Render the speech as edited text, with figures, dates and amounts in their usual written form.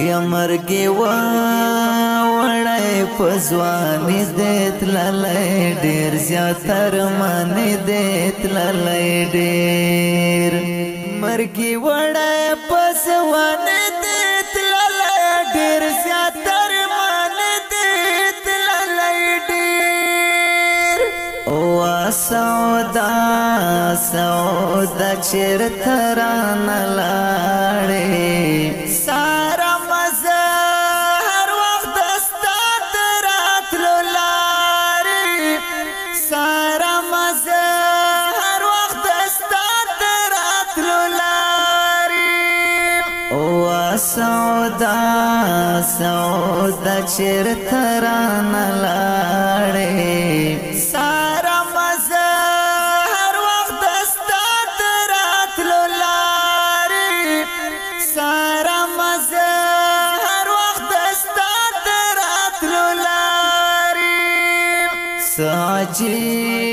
یا مرګي وړای پزوانې دې تللې ډېر زیاتر مانې دې تللې ډېر مرګي وړای پزوانې دې تللې ډېر زیاتر مانې دې تللې ډېر او سودا چیرته رانه لاړې سارا مزه هر وخت ستا د راتلو لارې سارا مزه هر وخت ستا د راتلو لارې او سودا چیرته رانه لاړې سارا مزه هر وخت ستا د راتلو لارې سارا مزه هر وخت ستا د راتلو لارې ساجي